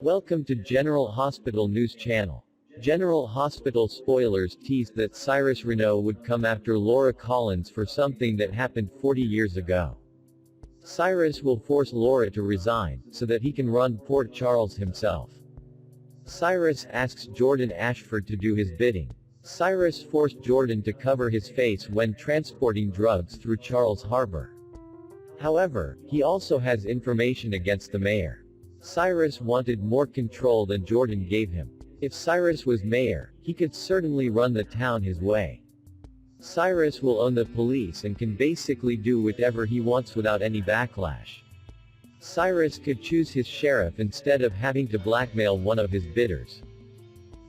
Welcome to General Hospital News Channel. General Hospital spoilers teased that Cyrus Renault would come after Laura Collins for something that happened 40 years ago. Cyrus will force Laura to resign, so that he can run Port Charles himself. Cyrus asks Jordan Ashford to do his bidding. Cyrus forced Jordan to cover his face when transporting drugs through Charles Harbor. However, he also has information against the mayor. Cyrus wanted more control than Jordan gave him. If Cyrus was mayor, he could certainly run the town his way. Cyrus will own the police and can basically do whatever he wants without any backlash. Cyrus could choose his sheriff instead of having to blackmail one of his bidders.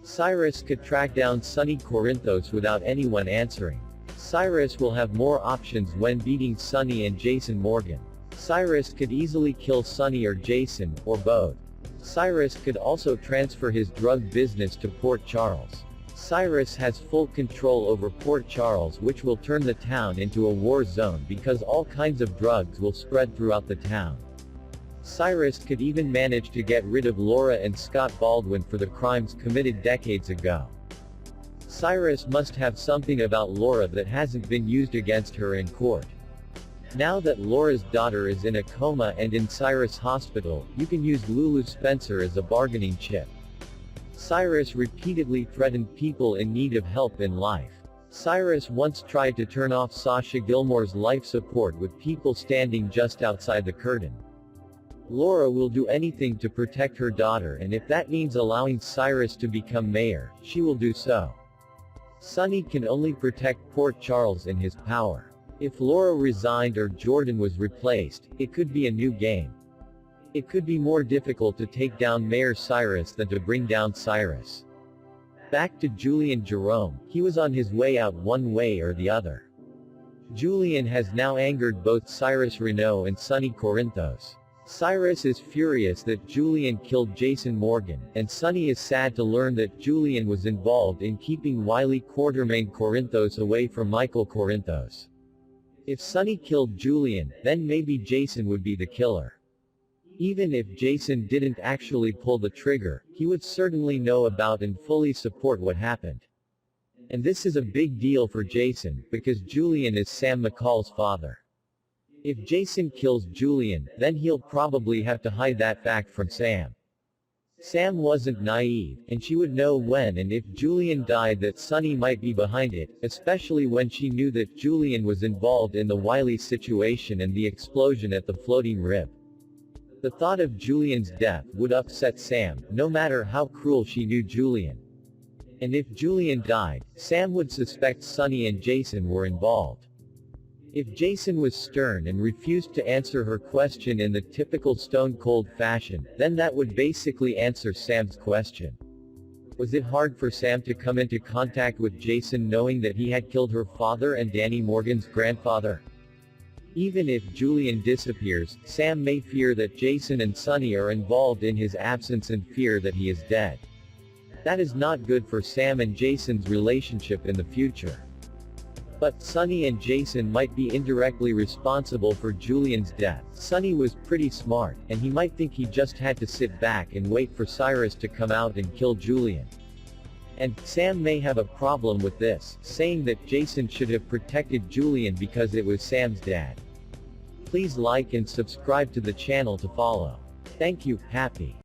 Cyrus could track down Sonny Corinthos without anyone answering. Cyrus will have more options when beating Sonny and Jason Morgan. Cyrus could easily kill Sonny or Jason, or both. Cyrus could also transfer his drug business to Port Charles. Cyrus has full control over Port Charles, which will turn the town into a war zone because all kinds of drugs will spread throughout the town. Cyrus could even manage to get rid of Laura and Scott Baldwin for the crimes committed decades ago. Cyrus must have something about Laura that hasn't been used against her in court. Now that Laura's daughter is in a coma and in Cyrus Hospital, you can use Lulu Spencer as a bargaining chip. Cyrus repeatedly threatened people in need of help in life. Cyrus once tried to turn off Sasha Gilmore's life support with people standing just outside the curtain. Laura will do anything to protect her daughter, and if that means allowing Cyrus to become mayor, she will do so. Sonny can only protect Port Charles in his power. If Laura resigned or Jordan was replaced, it could be a new game. It could be more difficult to take down Mayor Cyrus than to bring down Cyrus. Back to Julian Jerome, he was on his way out one way or the other. Julian has now angered both Cyrus Renault and Sonny Corinthos. Cyrus is furious that Julian killed Jason Morgan, and Sonny is sad to learn that Julian was involved in keeping Wiley Quartermain Corinthos away from Michael Corinthos. If Sonny killed Julian, then maybe Jason would be the killer. Even if Jason didn't actually pull the trigger, he would certainly know about and fully support what happened. And this is a big deal for Jason, because Julian is Sam McCall's father. If Jason kills Julian, then he'll probably have to hide that fact from Sam. Sam wasn't naive, and she would know when and if Julian died that Sonny might be behind it, especially when she knew that Julian was involved in the Wiley situation and the explosion at the floating rib. The thought of Julian's death would upset Sam, no matter how cruel she knew Julian. And if Julian died, Sam would suspect Sonny and Jason were involved. If Jason was stern and refused to answer her question in the typical stone-cold fashion, then that would basically answer Sam's question. Was it hard for Sam to come into contact with Jason knowing that he had killed her father and Danny Morgan's grandfather? Even if Julian disappears, Sam may fear that Jason and Sonny are involved in his absence and fear that he is dead. That is not good for Sam and Jason's relationship in the future. But Sonny and Jason might be indirectly responsible for Julian's death. Sonny was pretty smart, and he might think he just had to sit back and wait for Cyrus to come out and kill Julian. And Sam may have a problem with this, saying that Jason should have protected Julian because it was Sam's dad. Please like and subscribe to the channel to follow. Thank you, happy.